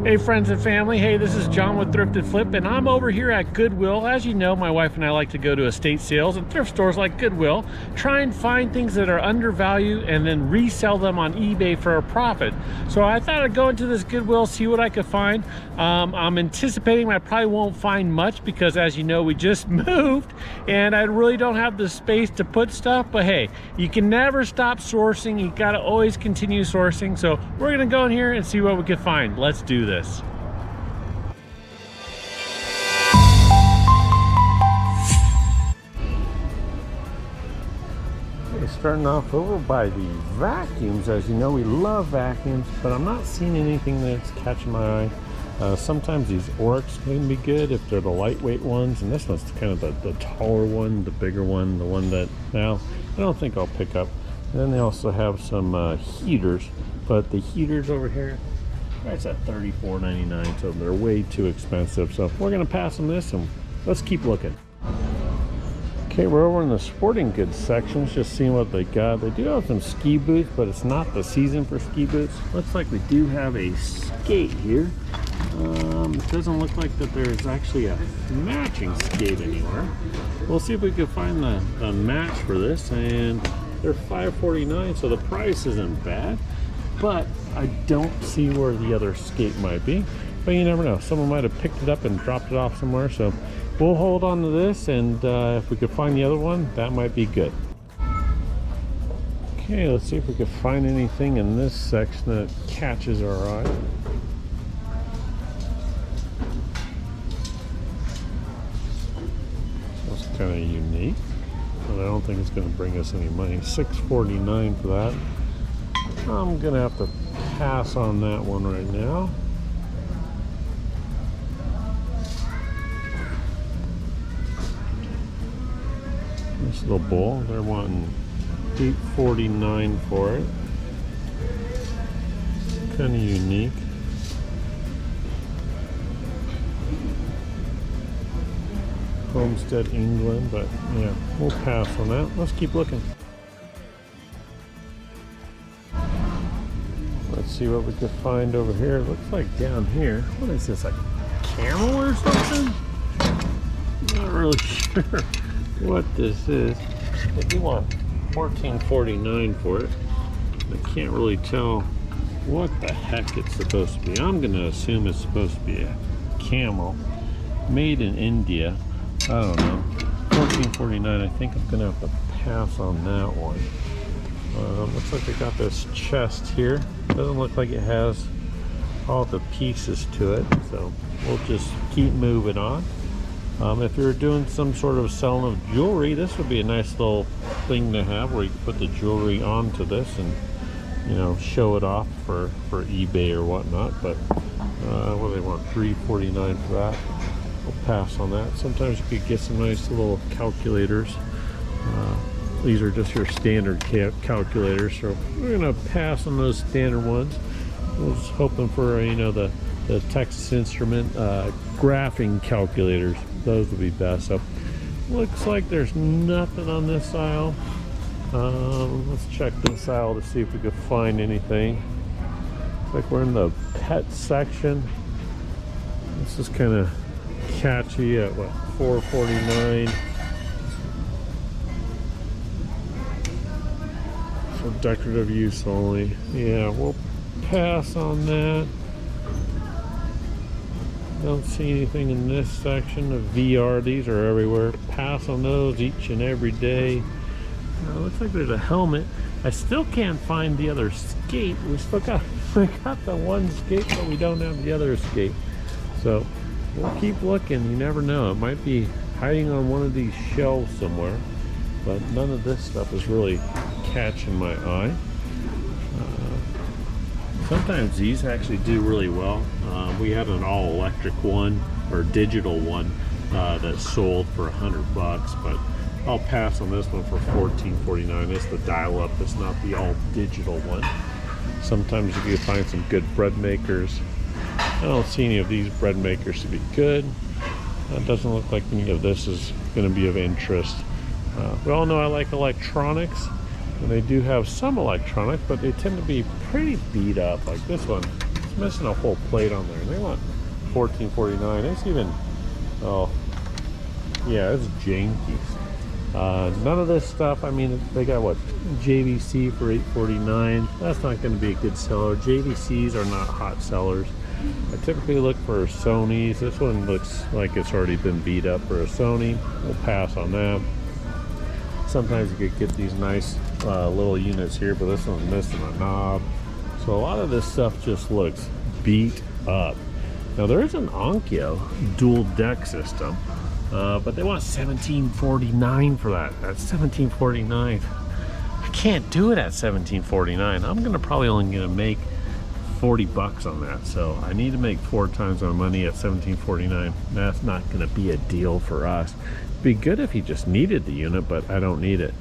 Hey friends and family, hey, this is John with Thrifted Flip, and I'm over here at GoodWill. As you know, my wife and I like to go to estate sales and thrift stores like GoodWill, try and find things that are undervalued and then resell them on eBay for a profit. So I thought I'd go into this GoodWill, see what I could find. I'm anticipating I probably won't find much because, as you know, we just moved and I really don't have the space to put stuff, but hey, you can never stop sourcing. You gotta always continue sourcing. So we're gonna go in here and see what we can find. Let's do this. Starting off over by the vacuums. As you know, we love vacuums, but I'm not seeing anything that's catching my eye. Sometimes these Oryx can be good if they're the lightweight ones, and this one's kind of the taller one, the bigger one, the one that now I don't think I'll pick up. And then they also have some heaters, but the heaters over here, that's at $34.99, so they're way too expensive. So we're gonna pass on this and let's keep looking. Okay, we're over in the sporting goods sections, just seeing what they got. They do have some ski boots, but it's not the season for ski boots. Looks like we do have a skate here. It doesn't look like that there's actually a matching skate anywhere. We'll see if we can find the match for this, and they're $5.49, so the price isn't bad, but I don't see where the other skate might be. But you never know, someone might have picked it up and dropped it off somewhere, so we'll hold on to this, and if we could find the other one, that might be good. Okay, let's see if we could find anything in this section that catches our eye. That's kind of unique, but I don't think it's going to bring us any money. $6.49 for that. I'm going to have to pass on that one right now. This little bowl, they're wanting $8.49 for it. Kind of unique. Homestead, England, but yeah, we'll pass on that. Let's keep looking. Let's see what we can find over here. It looks like down here, what is this, a camel or something? Not really sure what this is. They do want $14.49 for it. I can't really tell what the heck it's supposed to be. I'm gonna assume it's supposed to be a camel made in India. I don't know. $14.49. I think I'm gonna have to pass on that one. Looks like they got this chest here. Doesn't look like it has all the pieces to it, so we'll just keep moving on. If you're doing some sort of selling of jewelry, this would be a nice little thing to have where you can put the jewelry onto this and, you know, show it off for eBay or whatnot. But what do they want? $3.49 for that. We'll pass on that. Sometimes you could get some nice little calculators. These are just your standard calculators, so we're gonna pass on those standard ones. I was hoping for, you know, the Texas Instrument graphing calculators. Those would be best. So looks like there's nothing on this aisle. Let's check this aisle to see if we could find anything. Looks like we're in the pet section. This is kind of catchy at what, $4.49. For decorative use only. Yeah, we'll pass on that. Don't see anything in this section of VR. These are everywhere. Pass on those each and every day. Looks like there's a helmet. I still can't find the other skate. We got the one skate, but we don't have the other skate. So we'll keep looking. You never know. It might be hiding on one of these shelves somewhere. But none of this stuff is really catching my eye. Sometimes these actually do really well. We had an all-electric one or digital one that sold for $100, but I'll pass on this one for $14.49. It's the dial-up. It's not the all-digital one. Sometimes you can find some good bread makers. I don't see any of these bread makers to be good. It doesn't look like any of this is going to be of interest. We all know I like electronics, and they do have some electronics, but they tend to be pretty beat up. Like this one, it's missing a whole plate on there. And they want $14.49. It's even, oh, yeah, it's janky. None of this stuff, I mean, they got what, JVC for $8.49. That's not going to be a good seller. JVCs are not hot sellers. I typically look for Sonys. This one looks like it's already been beat up for a Sony. We'll pass on that. Sometimes you could get these nice little units here, but this one's missing a knob. So a lot of this stuff just looks beat up. Now there is an Onkyo dual deck system, but they want $17.49 for that. That's $17.49. I can't do it at $17.49. I'm gonna probably only gonna make 40 bucks on that, so I need to make 4 times my money at $17.49. That's not going to be a deal for us. It'd be good if he just needed the unit, but I don't need it.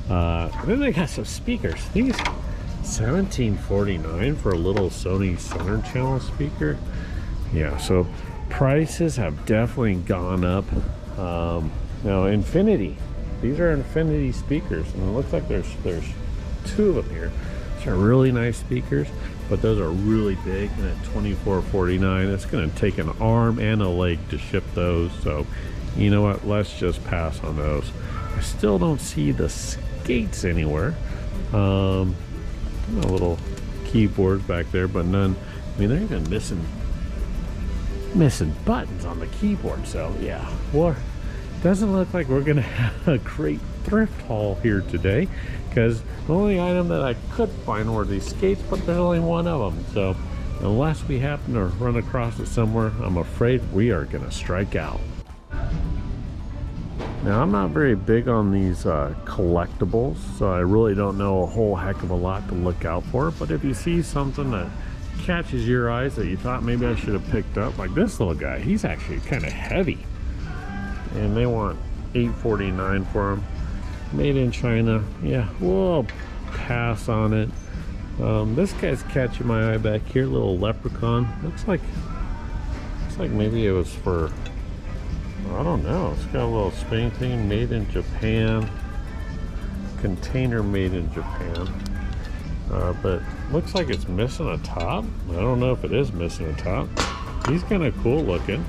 Then they got some speakers. These $17.49 for a little Sony center channel speaker. Yeah, so prices have definitely gone up. Now Infinity, these are Infinity speakers, and it looks like there's 2 of them here. These are really nice speakers, but those are really big, and at $24.49, it's going to take an arm and a leg to ship those. So you know what, let's just pass on those. I still don't see the skates anywhere. Little keyboards back there, but none. I mean, they're even missing buttons on the keyboard. So yeah, well, doesn't look like we're gonna have a great thrift haul here today, because the only item that I could find were these skates, but there's only one of them. So unless we happen to run across it somewhere, I'm afraid we are gonna strike out. Now, I'm not very big on these collectibles, so I really don't know a whole heck of a lot to look out for. But if you see something that catches your eyes that you thought maybe I should have picked up, like this little guy, he's actually kind of heavy, and they want $8.49 for him. Made in China. Yeah, we'll pass on it. This guy's catching my eye back here, little leprechaun. Looks like maybe it was for, I don't know. It's got a little Spain thing, made in Japan. Container made in Japan. But looks like it's missing a top. I don't know if it is missing a top. He's kind of cool looking.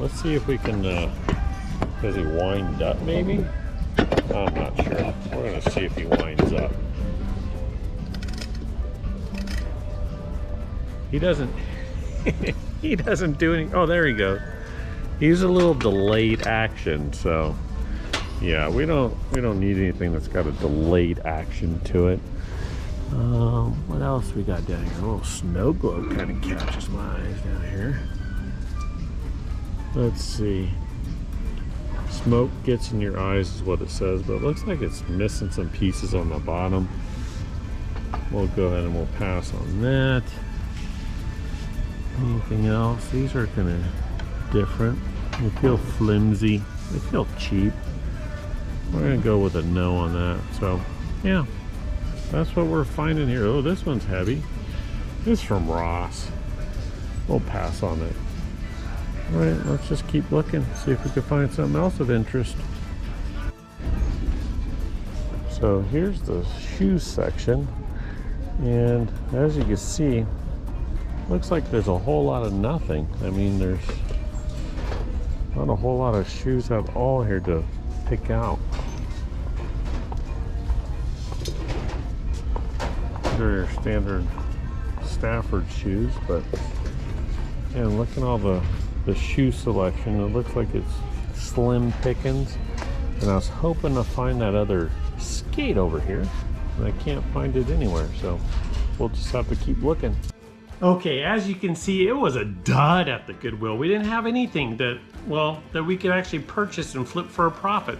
Let's see if we can, does he wind up maybe? I'm not sure. We're going to see if he winds up. He doesn't, he doesn't do any, oh, there he goes. He's a little delayed action, so yeah, we don't need anything that's got a delayed action to it. What else we got down here? A little snow globe kind of catches my eyes down here. Let's see. Smoke gets in your eyes is what it says, but it looks like it's missing some pieces on the bottom. We'll go ahead and we'll pass on that. Anything else? These are kind of different. They feel flimsy. They feel cheap. We're going to go with a no on that. So, yeah. That's what we're finding here. Oh, this one's heavy. This is from Ross. We'll pass on it. All right, let's just keep looking. See if we can find something else of interest. So here's the shoes section. And as you can see, looks like there's a whole lot of nothing. I mean, there's not a whole lot of shoes at all here to pick out. They're your standard Stafford shoes, but and look at all the shoe selection. It looks like it's slim pickings, and I was hoping to find that other skate over here, and I can't find it anywhere, so we'll just have to keep looking. Okay, as you can see, it was a dud at the Goodwill. We didn't have anything that we could actually purchase and flip for a profit,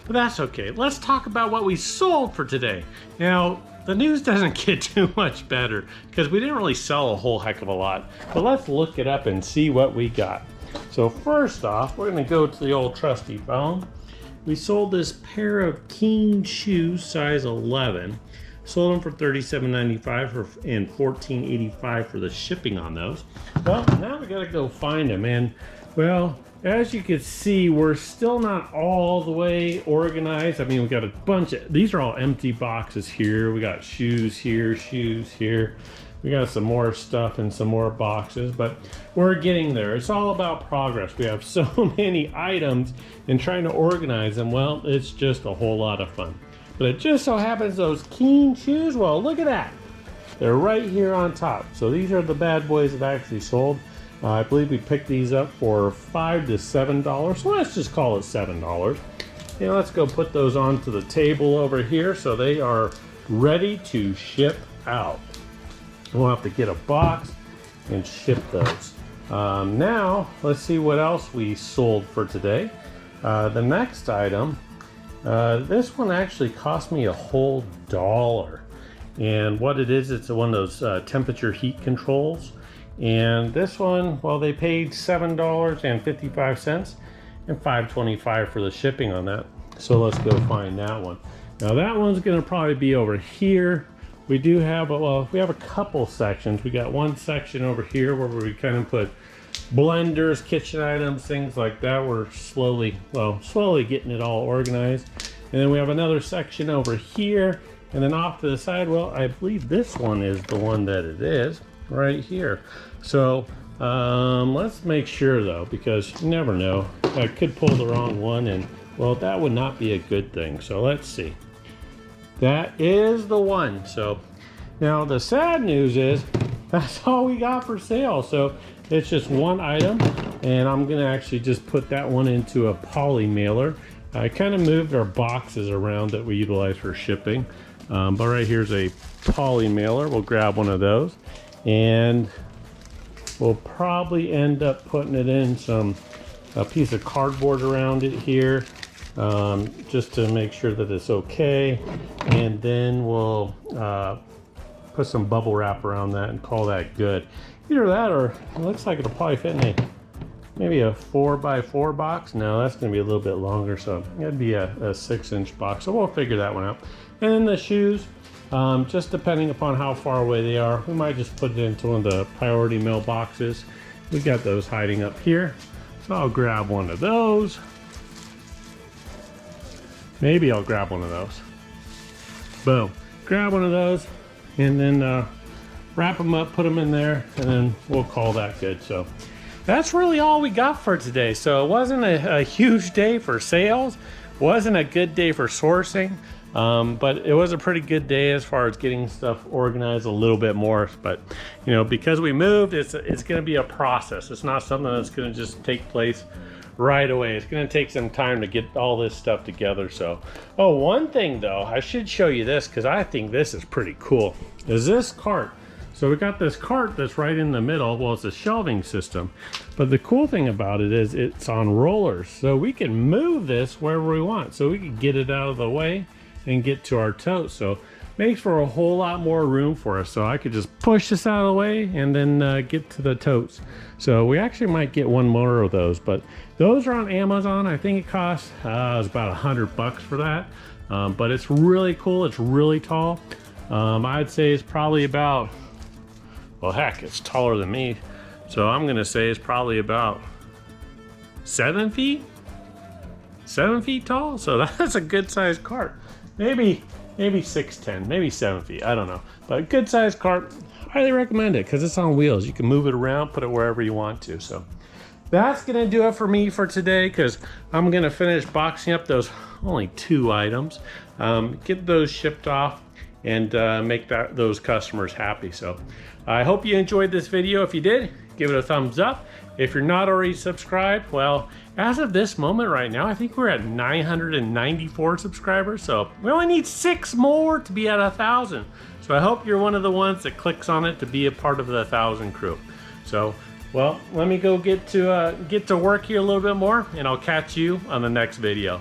but that's okay. Let's talk about what we sold for today. Now, the news doesn't get too much better because we didn't really sell a whole heck of a lot, but let's look it up and see what we got. So first off, we're gonna go to the old trusty phone. We sold this pair of Keen shoes, size 11. Sold them for $37.95 and $14.85 for the shipping on those. Well, now we gotta go find them, and well, as you can see, we're still not all the way organized. I mean, we got a bunch of, these are all empty boxes here. We got shoes here, shoes here. We got some more stuff and some more boxes, but we're getting there. It's all about progress. We have so many items, and trying to organize them, well, it's just a whole lot of fun. But it just so happens those Keen shoes, well, look at that. They're right here on top. So these are the bad boys that actually sold. I believe we picked these up for $5 to $7. So let's just call it $7. And let's go put those onto the table over here so they are ready to ship out. We'll have to get a box and ship those. Now, let's see what else we sold for today. The next item, this one actually cost me a whole $1. And what it is, it's one of those temperature heat controls. And this one, well, they paid $7.55 and $5.25 for the shipping on that. So let's go find that one. Now that one's gonna probably be over here. We do have, well, we have a couple sections. We got one section over here where we kind of put blenders, kitchen items, things like that. We're slowly getting it all organized. And then we have another section over here. And then off to the side, well, I believe this one is the one that it is right here. So let's make sure though, because you never know. I could pull the wrong one and, well, that would not be a good thing. So let's see. That is the one. So now the sad news is that's all we got for sale. So it's just one item, and I'm gonna actually just put that one into a poly mailer. I kind of moved our boxes around that we utilize for shipping. But right here's a poly mailer. We'll grab one of those, and we'll probably end up putting it in a piece of cardboard around it here, just to make sure that it's okay. And then we'll put some bubble wrap around that and call that good. Either that, or it looks like it'll probably fit in maybe a 4x4 box. No, that's gonna be a little bit longer, so it'd be a 6-inch box. So we'll figure that one out. And then the shoes, just depending upon how far away they are, we might just put it into one of the priority mail boxes. We got those hiding up here. So I'll grab one of those. Maybe I'll grab one of those. Boom. Grab one of those, and then wrap them up, put them in there, and then we'll call that good. So that's really all we got for today. So it wasn't a huge day for sales, wasn't a good day for sourcing, but it was a pretty good day as far as getting stuff organized a little bit more. But you know, because we moved, it's going to be a process. It's not something that's going to just take place right away. It's going to take some time to get all this stuff together. So, oh, one thing though, I should show you this because I think this is pretty cool, is this cart. So we got this cart that's right in the middle. Well, it's a shelving system, but the cool thing about it is it's on rollers. So we can move this wherever we want. So we can get it out of the way and get to our totes. So makes for a whole lot more room for us. So I could just push this out of the way and then get to the totes. So we actually might get one more of those, but those are on Amazon. I think it costs it's about $100 for that. But it's really cool. It's really tall. I'd say it's probably about, well, heck, it's taller than me. So I'm gonna say it's probably about 7 feet? 7 feet tall? So that's a good sized cart. Maybe 6'10", maybe 7 feet, I don't know. But a good sized cart, highly recommend it because it's on wheels. You can move it around, put it wherever you want to. So that's gonna do it for me for today, because I'm gonna finish boxing up those only 2 items, get those shipped off, and make those customers happy. So I hope you enjoyed this video. If you did, give it a thumbs up. If you're not already subscribed, well, as of this moment right now, I think we're at 994 subscribers. So we only need 6 more to be at 1,000. So I hope you're one of the ones that clicks on it to be a part of the 1,000 crew. So, well, let me go get to work here a little bit more, and I'll catch you on the next video.